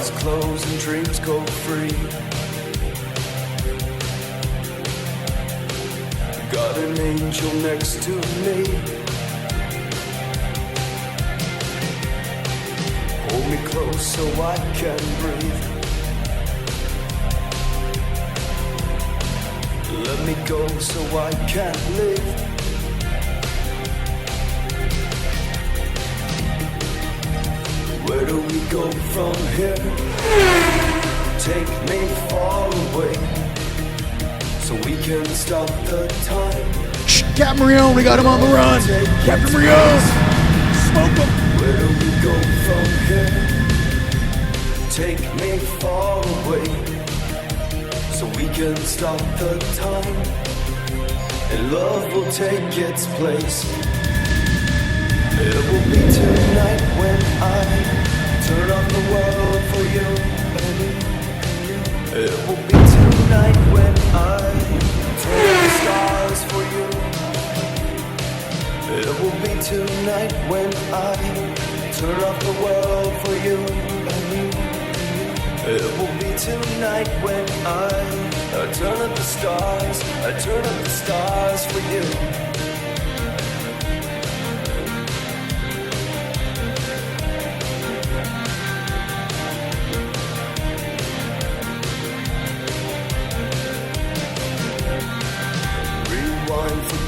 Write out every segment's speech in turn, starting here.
eyes closed and dreams go free. Got an angel next to me. Hold me close so I can breathe. Let me go so I can live. Where do we go from here? Take me far away, so we can stop the time. Shh, Captain Rion, we got him on the run. Captain Rion, smoke him. Where do we go from here? Take me far away, so we can stop the time, and love will take its place. It will be tonight when I turn on the world for you. It will be tonight when I turn on the stars for you. It will be tonight when I turn off the world for you. It will be tonight when I turn up the stars. I turn up the stars for you.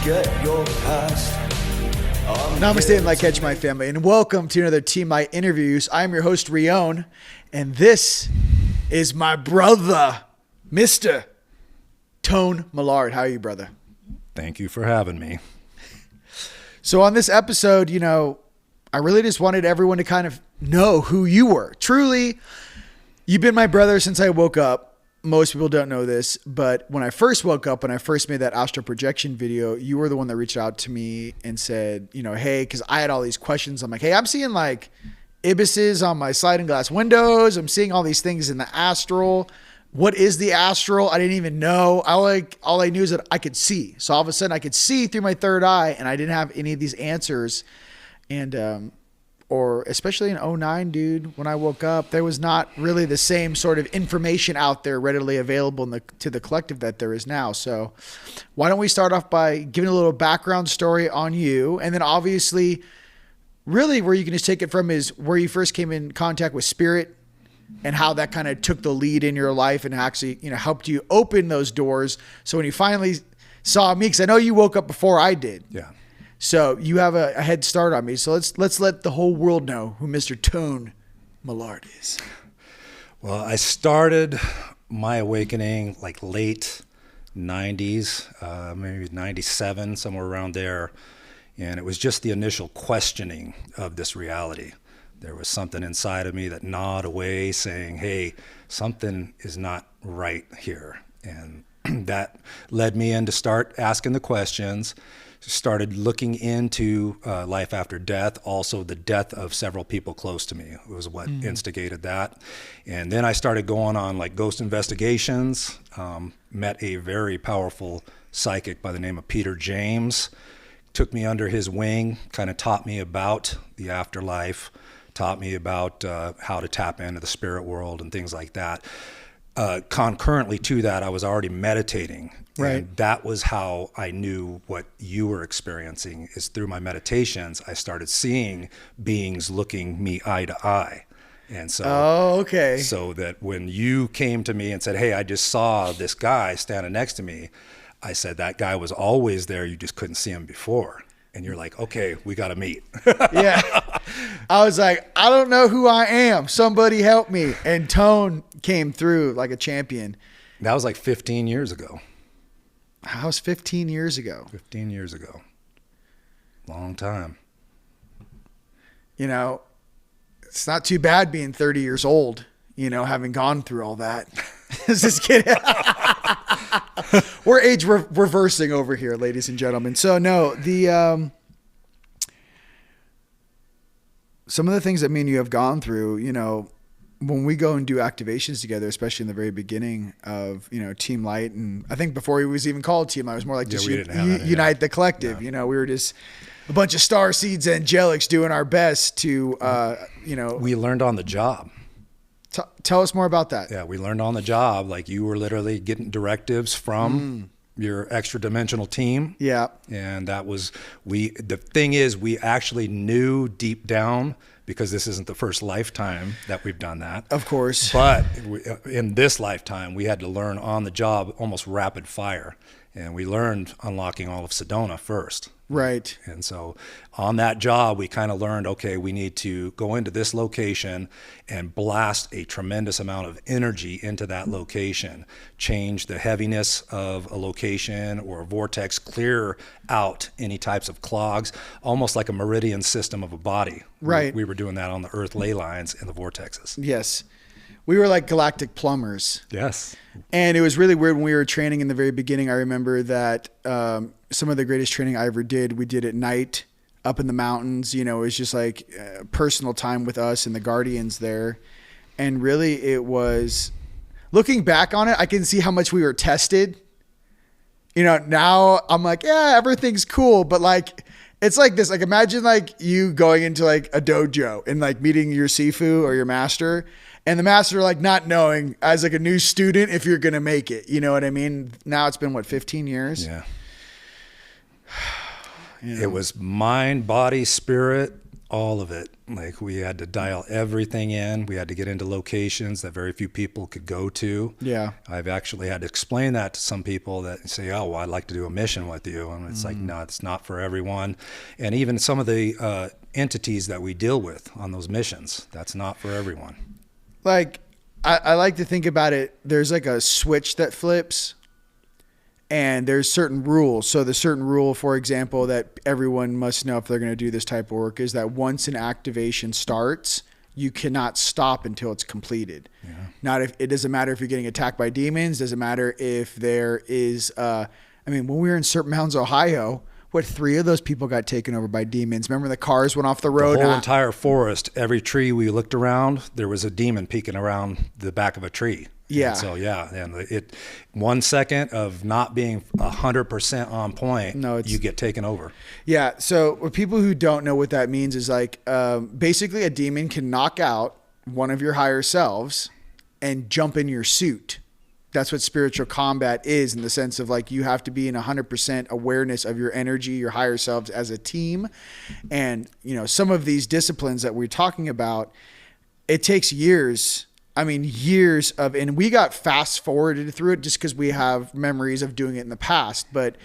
Forget your past. Namaste and like catch my family, and welcome to another Team Light Interviews. I'm your host Rion, and this is my brother, Mr. Tone Mellard. How are you, brother? Thank you for having me. So on this episode, I really just wanted everyone to kind of know who you were. Truly, you've been my brother since I woke up. Most people don't know this, but when I first woke up, when I first made that astral projection video, you were the one that reached out to me and said, hey, because I had all these questions. I'm like, hey, I'm seeing like ibises on my sliding glass windows. I'm seeing all these things in the astral. What is the astral? I didn't even know. All I knew is that I could see. So all of a sudden I could see through my third eye, and I didn't have any of these answers. And, or especially in 2009, dude, when I woke up, there was not really the same sort of information out there readily available to the collective that there is now. So why don't we start off by giving a little background story on you, and then obviously really where you can just take it from is where you first came in contact with spirit and how that kind of took the lead in your life and actually, helped you open those doors. So when you finally saw me, because I know you woke up before I did. Yeah. So you have a head start on me. So let's let the whole world know who Mr. Tone Mellard is. Well, I started my awakening like late 90s, maybe 97, somewhere around there. And it was just the initial questioning of this reality. There was something inside of me that gnawed away saying, hey, something is not right here. And that led me in to start asking the questions. Started looking into life after death, also the death of several people close to me was what instigated that. And then I started going on like ghost investigations, met a very powerful psychic by the name of Peter James, took me under his wing, kind of taught me about the afterlife, taught me about how to tap into the spirit world and things like that. Concurrently to that, I was already meditating. Right. And that was how I knew what you were experiencing is through my meditations. I started seeing beings looking me eye to eye. And so, okay. So that when you came to me and said, hey, I just saw this guy standing next to me, I said, that guy was always there. You just couldn't see him before. And you're like, okay, we got to meet. Yeah. I was like, I don't know who I am. Somebody help me. And Tone came through like a champion. That was like 15 years ago. That was 15 years ago. 15 years ago. Long time. It's not too bad being 30 years old, having gone through all that. Just kidding. We're age reversing over here, ladies and gentlemen. So no, some of the things that me and you have gone through, when we go and do activations together, especially in the very beginning of, Team Light, and I think before it was even called Team Light, it was more like just unite the collective. Yeah. We were just a bunch of star seeds angelics doing our best to, We learned on the job. Tell us more about that. Yeah, we learned on the job. Like you were literally getting directives from your extra dimensional team. Yeah. And that was, the thing is, we actually knew deep down, because this isn't the first lifetime that we've done that. Of course. But in this lifetime, we had to learn on the job, almost rapid fire. And we learned unlocking all of Sedona first. Right. And so on that job, we kind of learned, okay, we need to go into this location and blast a tremendous amount of energy into that location, change the heaviness of a location or a vortex, clear out any types of clogs, almost like a meridian system of a body. Right. We were doing that on the earth ley lines and the vortexes. Yes. We were like galactic plumbers. Yes. And it was really weird when we were training in the very beginning. I remember that some of the greatest training I ever did, we did at night up in the mountains. You know, it was just like personal time with us and the Guardians there. And really it was, looking back on it, I can see how much we were tested. You know, now I'm like, yeah, everything's cool. But like, it's like this, like imagine like you going into like a dojo and like meeting your Sifu or your master, and the master like not knowing as like a new student if you're going to make it. You know what I mean? Now it's been what, 15 years? Yeah. You know? It was mind, body, spirit, all of it. Like we had to dial everything in. We had to get into locations that very few people could go to. Yeah. I've actually had to explain that to some people that say, oh, well, I'd like to do a mission with you. And it's like, no, it's not for everyone. And even some of the entities that we deal with on those missions, that's not for everyone. Like, I like to think about it. There's like a switch that flips and there's certain rules. So the certain rule, for example, that everyone must know if they're going to do this type of work is that once an activation starts, you cannot stop until it's completed. Yeah. Not if it doesn't matter if you're getting attacked by demons. Doesn't matter if there is, I mean, when we were in Serpent Mounds, Ohio, what, 3 of those people got taken over by demons. Remember the cars went off the road? The whole entire forest, every tree we looked around, there was a demon peeking around the back of a tree. Yeah. And so yeah, and it 1 second of not being 100% on point, you get taken over. Yeah. So for people who don't know what that means is like basically a demon can knock out one of your higher selves and jump in your suit. That's what spiritual combat is, in the sense of like you have to be in 100% awareness of your energy, your higher selves as a team. And, you know, some of these disciplines that we're talking about, it takes years. I mean, years of, and we got fast forwarded through it just because we have memories of doing it in the past. But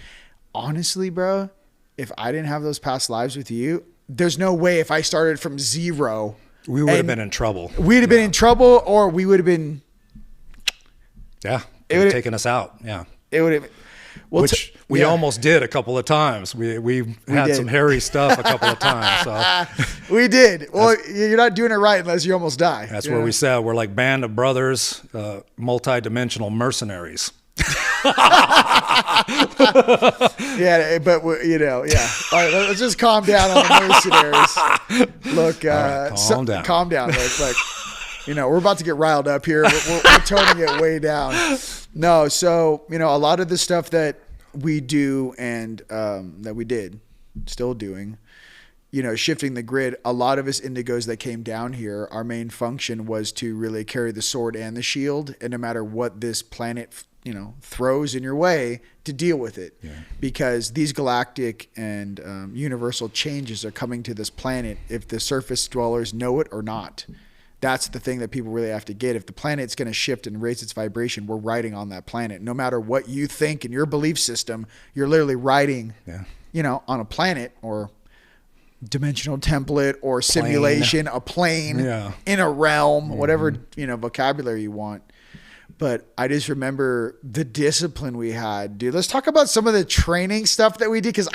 honestly, bro, if I didn't have those past lives with you, there's no way if I started from zero. We would have been in trouble. We'd have been in trouble, or we would have been. Yeah, it would have taken us out. Yeah, it would have. Well, which we almost did a couple of times. We had some hairy stuff a couple of times. So we did. Well, you're not doing it right unless you almost die. That's where we said we're like band of brothers, multi-dimensional mercenaries. Yeah, but you know, yeah. All right, let's just calm down on the mercenaries. Look, calm down. Calm down. Like, you know, we're about to get riled up here. We're toning it way down. No, so, you know, a lot of the stuff that we do and that we did, still doing, you know, shifting the grid, a lot of us indigos that came down here, our main function was to really carry the sword and the shield, and no matter what this planet, you know, throws in your way, to deal with it. Yeah. Because these galactic and universal changes are coming to this planet if the surface dwellers know it or not. That's the thing that people really have to get. If the planet's going to shift and raise its vibration, we're riding on that planet. No matter what you think in your belief system, you're literally riding, you know, on a planet or dimensional template or simulation, a plane in a realm, whatever, you know, vocabulary you want. But I just remember the discipline we had, dude. Let's talk about some of the training stuff that we did. Cause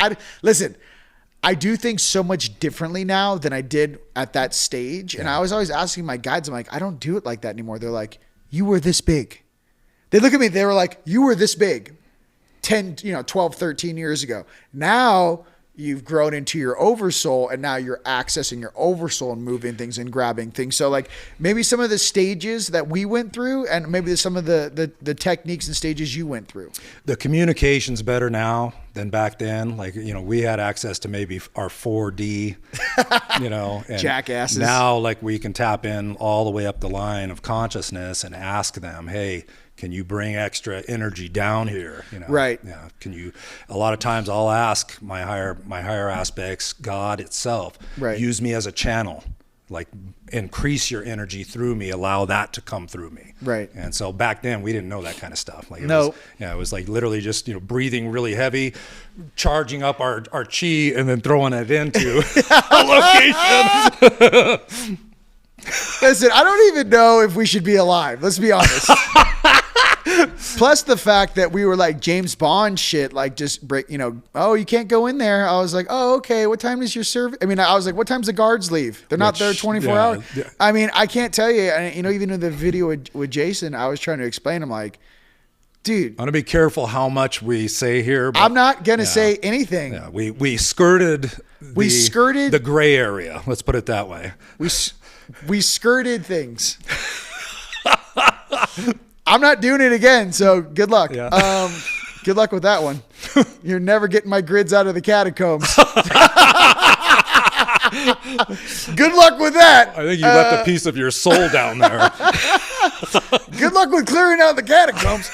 I do things so much differently now than I did at that stage. And I was always asking my guides, I'm like, I don't do it like that anymore. They're like, you were this big. They look at me, they were like, you were this big 10, 12, 13 years ago. Now you've grown into your oversoul, and now you're accessing your oversoul and moving things and grabbing things. So like maybe some of the stages that we went through, and maybe some of the techniques and stages you went through. The communication's better now than back then. Like, you know, we had access to maybe our 4D and jackasses. Now, like, we can tap in all the way up the line of consciousness and ask them, hey, can you bring extra energy down here? Right. Yeah. Can you? A lot of times, I'll ask my higher aspects, God itself, right, use me as a channel. Like, increase your energy through me, allow that to come through me. Right. And so back then we didn't know that kind of stuff. Like, it was like literally just, breathing really heavy, charging up our chi, and then throwing it into a location. Listen, I don't even know if we should be alive. Let's be honest. Plus the fact that we were like James Bond shit, like just break, oh, you can't go in there. I was like, oh, okay. What time is your service? I mean, I was like, what time's the guards leave? They're not there 24 hours. Yeah. I mean, I can't tell you. And, even in the video with Jason, I was trying to explain. I'm like, dude, I'm gonna be careful how much we say here. But I'm not gonna say anything. Yeah, we skirted the gray area. Let's put it that way. We skirted things. I'm not doing it again, so good luck. Yeah. Good luck with that one. You're never getting my grids out of the catacombs. Good luck with that. I think you left a piece of your soul down there. Good luck with clearing out the catacombs.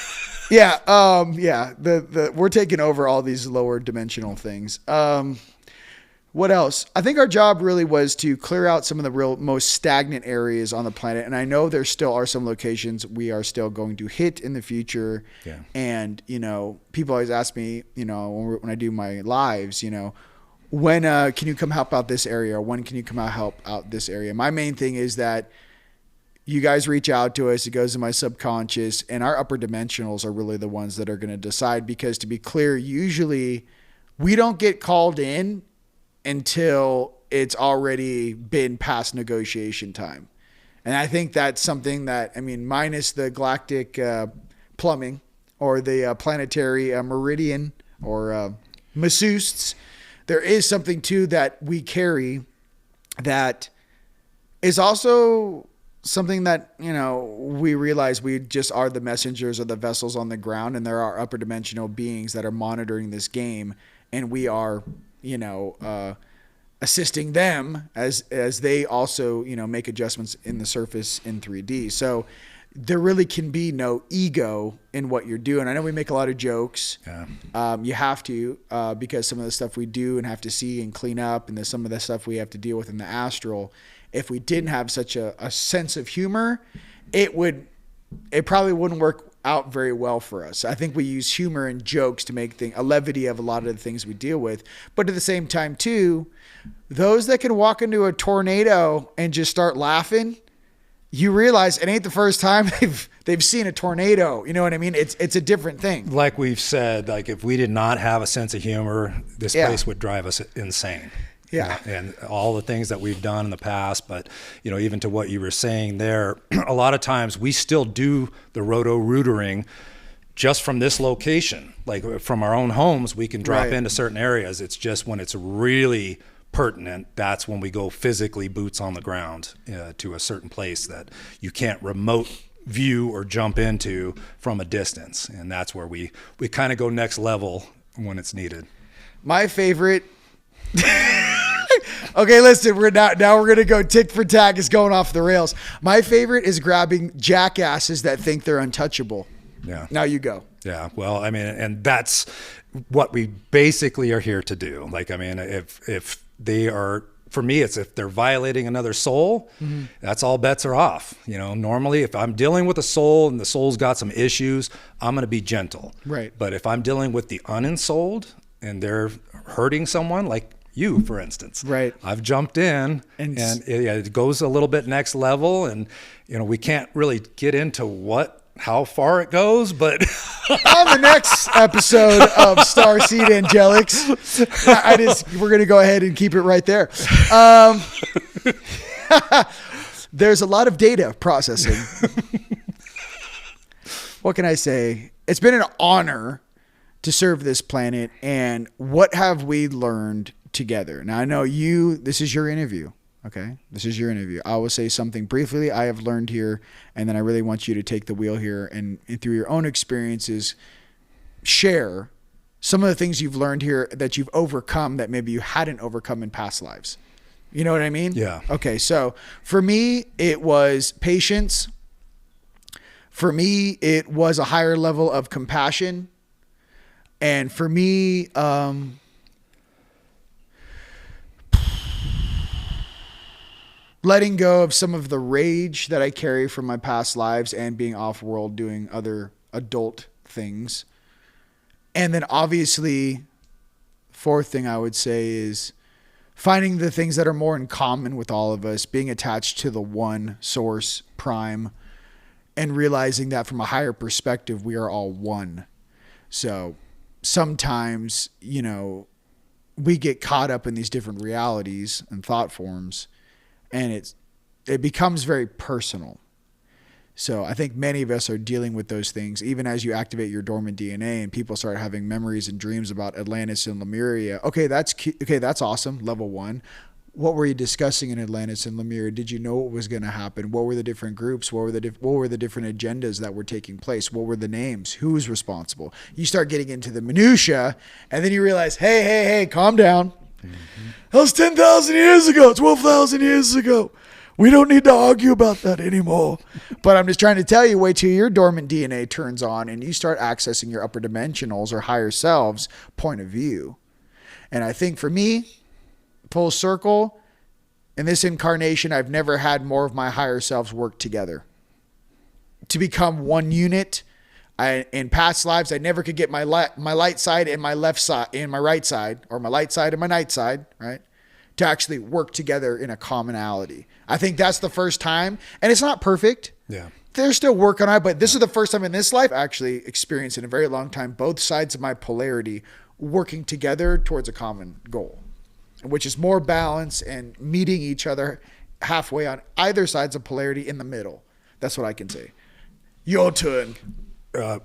Yeah. We're taking over all these lower dimensional things. What else? I think our job really was to clear out some of the real most stagnant areas on the planet. And I know there still are some locations we are still going to hit in the future. Yeah. And, people always ask me, when I do my lives, when can you come help out this area? Or when can you come out help out this area? My main thing is that you guys reach out to us. It goes to my subconscious, and our upper dimensionals are really the ones that are going to decide, because to be clear, usually we don't get called in until it's already been past negotiation time. And I think that's something that, minus the galactic plumbing or the planetary meridian or masseuses, there is something too that we carry that is also something that, we realize we just are the messengers or the vessels on the ground, and there are upper dimensional beings that are monitoring this game, and we are assisting them as they also, make adjustments in the surface in 3D. So there really can be no ego in what you're doing. I know we make a lot of jokes. Yeah. You have to, because some of the stuff we do and have to see and clean up, and there's some of the stuff we have to deal with in the astral. If we didn't have such a sense of humor, it probably wouldn't work out very well for us. I think we use humor and jokes to make a levity of a lot of the things we deal with. But at the same time too, those that can walk into a tornado and just start laughing, you realize it ain't the first time they've seen a tornado. You know what I mean? It's a different thing. Like we've said, like if we did not have a sense of humor, this place would drive us insane. Yeah. And all the things that we've done in the past, but even to what you were saying there, a lot of times we still do the roto-rootering just from this location. Like from our own homes, we can drop into certain areas. It's just when it's really pertinent, that's when we go physically boots on the ground to a certain place that you can't remote view or jump into from a distance. And that's where we kind of go next level when it's needed. My favorite... Okay, listen, now we're going to go tick for tack. It's going off the rails. My favorite is grabbing jackasses that think they're untouchable. Yeah. Now you go. Yeah. Well, and that's what we basically are here to do. Like, if they are, for me, it's if they're violating another soul, that's all bets are off. Normally if I'm dealing with a soul and the soul's got some issues, I'm going to be gentle. Right. But if I'm dealing with the unensouled and they're hurting someone, like you, for instance. Right. I've jumped in and it goes a little bit next level, and we can't really get into how far it goes, but on the next episode of Starseed Angelics, we're going to go ahead and keep it right there. There's a lot of data processing. What can I say? It's been an honor to serve this planet, and what have we learned together? Now, I know this is your interview. Okay. This is your interview. I will say something briefly I have learned here, and then I really want you to take the wheel here and through your own experiences, share some of the things you've learned here that you've overcome that maybe you hadn't overcome in past lives. You know what I mean? Yeah. Okay. So for me, it was patience. For me, it was a higher level of compassion. And for me, letting go of some of the rage that I carry from my past lives and being off world doing other adult things. And then obviously, fourth thing I would say is finding the things that are more in common with all of us, being attached to the one source, prime, and realizing that from a higher perspective, we are all one. So sometimes, we get caught up in these different realities and thought forms, and it becomes very personal. So I think many of us are dealing with those things, even as you activate your dormant DNA and people start having memories and dreams about Atlantis and Lemuria. Okay, that's awesome. Level 1. What were you discussing in Atlantis and Lemuria? Did you know what was going to happen? What were the different groups? What were the different agendas that were taking place? What were the names? Who was responsible? You start getting into the minutia, and then you realize, hey, calm down. Mm-hmm. That was 10,000 years ago, 12,000 years ago. We don't need to argue about that anymore. But I'm just trying to tell you, wait till your dormant DNA turns on and you start accessing your upper dimensionals or higher selves point of view. And I think for me, full circle, in this incarnation, I've never had more of my higher selves work together to become one unit. In past lives, I never could get my light side and my left side and my right side, or my light side and my night side, right, to actually work together in a commonality. I think that's the first time, and it's not perfect. Yeah. They're still working on it, but this is the first time in this life I actually experienced in a very long time both sides of my polarity working together towards a common goal, which is more balance and meeting each other halfway on either sides of polarity in the middle. That's what I can say. Your turn.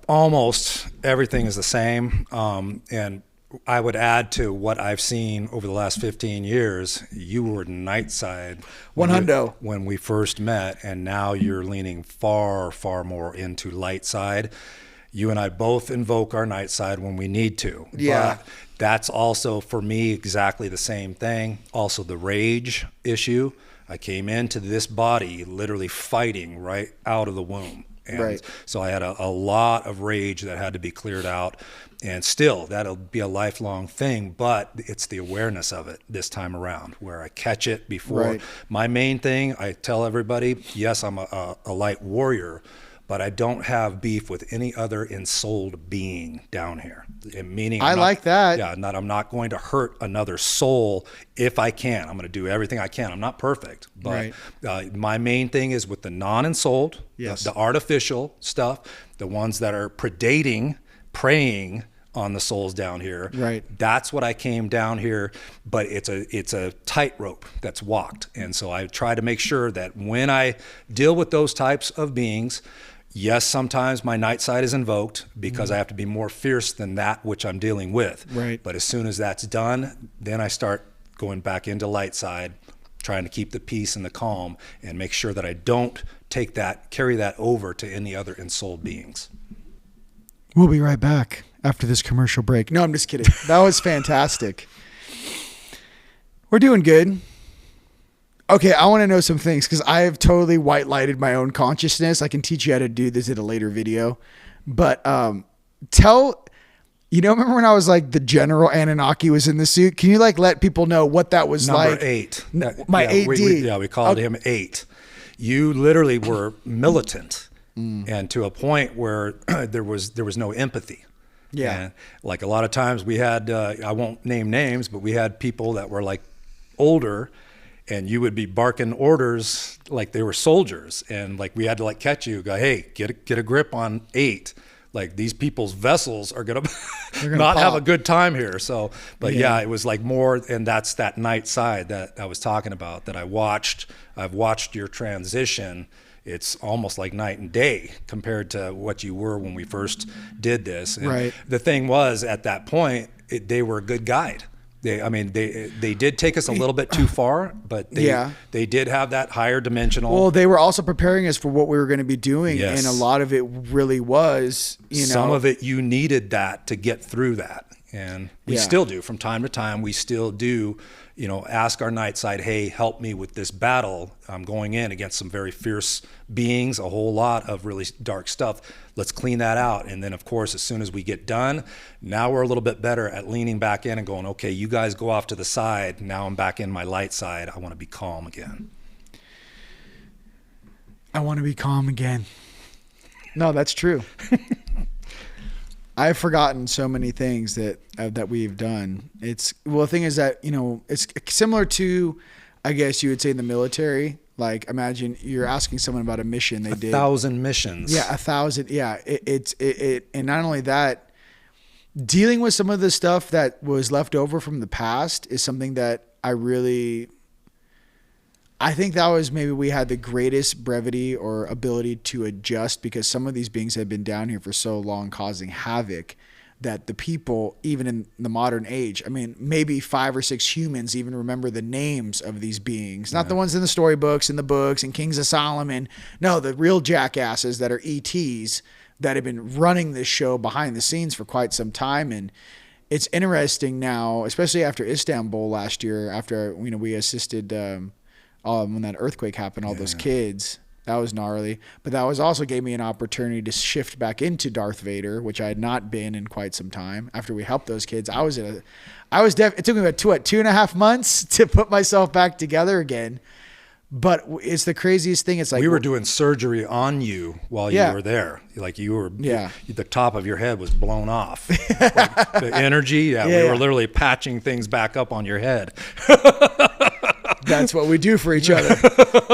Almost everything is the same. And I would add to what I've seen over the last 15 years, you were night side when we first met, and now you're leaning far, far more into light side. You and I both invoke our night side when we need to. Yeah. But that's also, for me, exactly the same thing. Also, the rage issue. I came into this body literally fighting right out of the womb. And right. So I had a lot of rage that had to be cleared out. And still, that'll be a lifelong thing, but it's the awareness of it this time around where I catch it before. Right. My main thing, I tell everybody, yes, I'm a light warrior, but I don't have beef with any other ensouled being down here. Meaning, like that. Yeah, I'm not going to hurt another soul if I can. I'm going to do everything I can. I'm not perfect, but right. My main thing is with the non-ensouled, yes. the artificial stuff, the ones that are preying on the souls down here. Right. That's what I came down here, but it's a tightrope that's walked. And so I try to make sure that when I deal with those types of beings, yes, sometimes my night side is invoked because I have to be more fierce than that which I'm dealing with. Right. But as soon as that's done, then I start going back into light side, trying to keep the peace and the calm and make sure that I don't carry that over to any other ensouled beings. We'll be right back after this commercial break. No, I'm just kidding. That was fantastic. We're doing good. Okay, I want to know some things because I have totally white-lighted my own consciousness. I can teach you how to do this in a later video. But remember when I was like the General Anunnaki was in the suit? Can you let people know what that was Number like? 8. My 8D. We called him 8. You literally were militant. And to a point where there was no empathy. Yeah. And like a lot of times we had, I won't name names, but we had people that were like older and you would be barking orders like they were soldiers. And like we had to catch you, go, hey, get a grip on 8. Like these people's vessels are going to not have a good time here. So, but yeah, it was like more, and that's that night side that I was talking about that I've watched your transition. It's almost like night and day compared to what you were when we first did this. And right. The thing was, at that point, they were a good guide. They did take us a little bit too far, but they did have that higher dimensional. Well, they were also preparing us for what we were going to be doing, yes. and a lot of it really was, Some of it you needed that to get through that. And we Yeah. still do from time to time. We still do, ask our night side, hey, help me with this battle. I'm going in against some very fierce beings, a whole lot of really dark stuff. Let's clean that out. And then, of course, as soon as we get done, now we're a little bit better at leaning back in and going, okay, you guys go off to the side. Now I'm back in my light side. I want to be calm again. I want to be calm again. No, that's true. I've forgotten so many things that we've done. The thing is that, it's similar to, I guess you would say, in the military. Like, imagine you're asking someone about a mission they did. 1,000 missions. Yeah, 1,000. Yeah, and not only that, dealing with some of the stuff that was left over from the past is something that I think that was maybe we had the greatest brevity or ability to adjust, because some of these beings had been down here for so long causing havoc that the people, even in the modern age, I mean, maybe 5 or 6 humans even remember the names of these beings, not the ones in the storybooks and the books and Kings of Solomon. No, the real jackasses that are ETs that have been running this show behind the scenes for quite some time. And it's interesting now, especially after Istanbul last year, after, we assisted, when that earthquake happened, all those kids, that was gnarly. But that also gave me an opportunity to shift back into Darth Vader, which I had not been in quite some time. After we helped those kids, it took me about 2.5 months to put myself back together again. But it's the craziest thing. It's like we were doing surgery on you while you were there. Like the top of your head was blown off. Like the energy. We were literally patching things back up on your head. That's what we do for each other.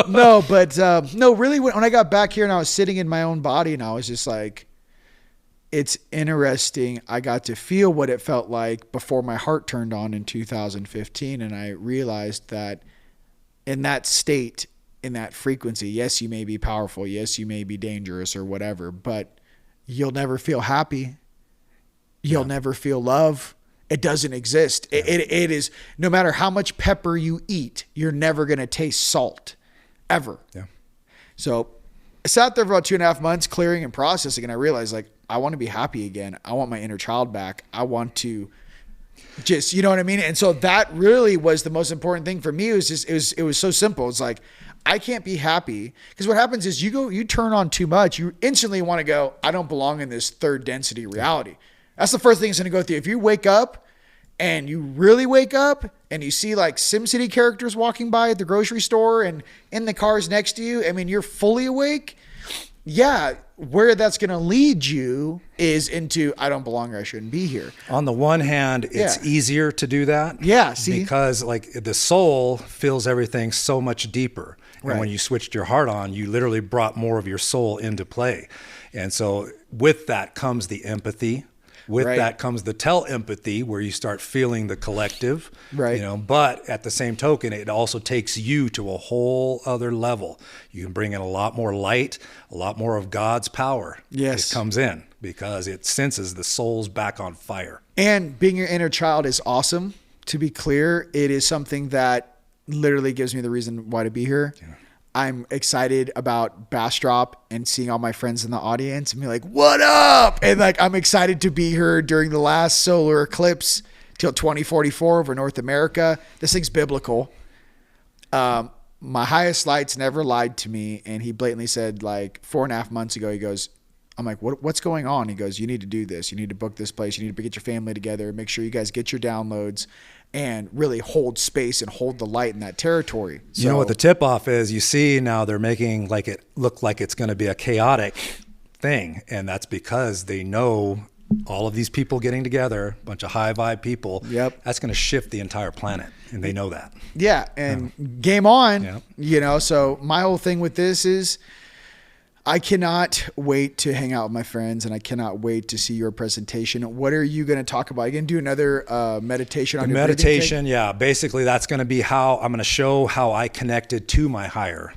No, but really, when I got back here and I was sitting in my own body, and I was just like, it's interesting. I got to feel what it felt like before my heart turned on in 2015. And I realized that in that state, in that frequency, yes, you may be powerful. Yes, you may be dangerous or whatever, but you'll never feel happy. You'll never feel love. It doesn't exist. Yeah. It is, no matter how much pepper you eat, you're never going to taste salt ever. Yeah. So I sat there for about 2.5 months clearing and processing, and I realized, like, I want to be happy again. I want my inner child back. I want to just, you know what I mean? And so that really was the most important thing for me. It was so simple. It's like, I can't be happy, because what happens is you turn on too much. You instantly want to go, I don't belong in this third density reality. That's the first thing it's going to go through. If you wake up and you really wake up and you see like SimCity characters walking by at the grocery store and in the cars next to you, I mean, you're fully awake. Yeah. Where that's going to lead you is into, I don't belong here. I shouldn't be here. On the one hand, it's easier to do that. Yeah. See, because like the soul feels everything so much deeper. Right. And when you switched your heart on, you literally brought more of your soul into play. And so with that comes the empathy. With that comes the telepathy, where you start feeling the collective, right? But at the same token, it also takes you to a whole other level. You can bring in a lot more light, a lot more of God's power. Yes. It comes in because it senses the soul's back on fire. And being your inner child is awesome. To be clear, it is something that literally gives me the reason why to be here. Yeah. I'm excited about Bastrop and seeing all my friends in the audience and be like, what up? And like, I'm excited to be here during the last solar eclipse till 2044 over North America. This thing's biblical. My highest lights never lied to me. And he blatantly said, like 4.5 months ago, he goes, I'm like, what's going on? He goes, you need to do this. You need to book this place. You need to get your family together. Make sure you guys get your downloads and really hold space and hold the light in that territory. So, you know what the tip off is? You see now they're making like it look like it's going to be a chaotic thing. And that's because they know all of these people getting together, a bunch of high vibe people, that's going to shift the entire planet. And they know that. Yeah. And game on, so my whole thing with this is, I cannot wait to hang out with my friends, and I cannot wait to see your presentation. What are you going to talk about? Are you going to do another meditation on your meditation? Yeah. Basically, that's going to be how I'm going to show how I connected to my higher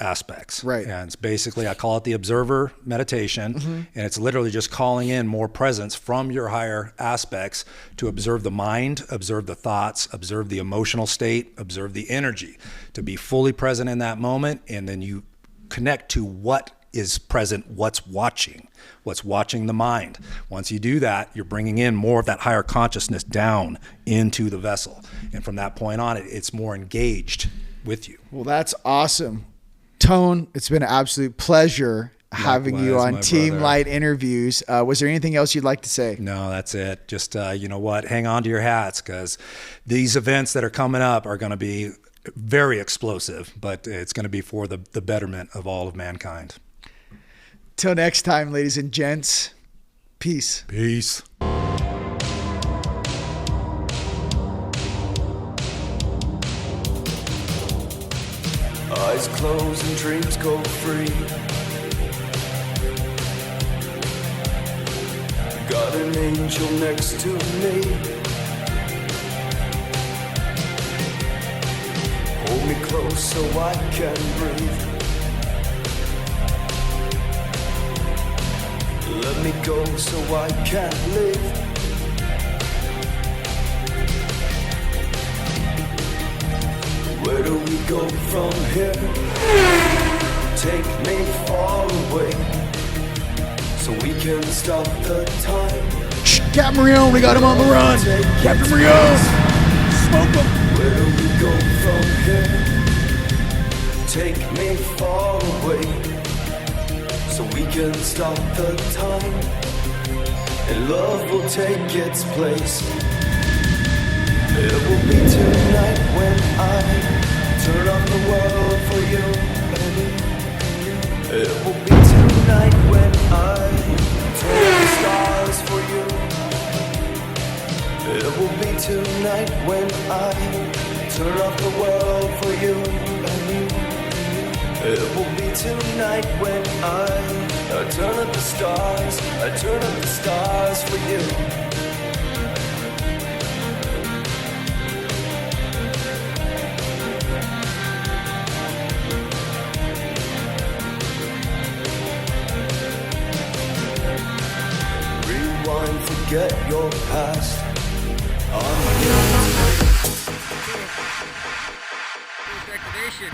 aspects. Right. And it's basically, I call it the observer meditation. Mm-hmm. And it's literally just calling in more presence from your higher aspects to observe the mind, observe the thoughts, observe the emotional state, observe the energy, to be fully present in that moment. And then you connect to what is present what's watching the mind. Once you do that, you're bringing in more of that higher consciousness down into the vessel. And from that point on, it's more engaged with you. Well, that's awesome. Tone, it's been an absolute pleasure having you on Team Light interviews. Was there anything else you'd like to say? No, that's it. Just, you know what, hang on to your hats, because these events that are coming up are going to be very explosive, but it's going to be for the betterment of all of mankind. Till next time, ladies and gents, peace. Peace. Eyes closed and dreams go free. Got an angel next to me. Hold me close so I can breathe. Let me go so I can live. Where do we go from here? Take me far away, so we can stop the time. Captain Rion, we got him on the run. Captain Rion, smoke him. Where do we go from here? Take me far away, so we can stop the time, and love will take its place. It will be tonight when I turn on the world for you. It will be tonight when I turn on the stars for you. It will be tonight when I turn off the world for you. It will be tonight when I turn up the stars. I turn up the stars for you. Forget your past. Activation.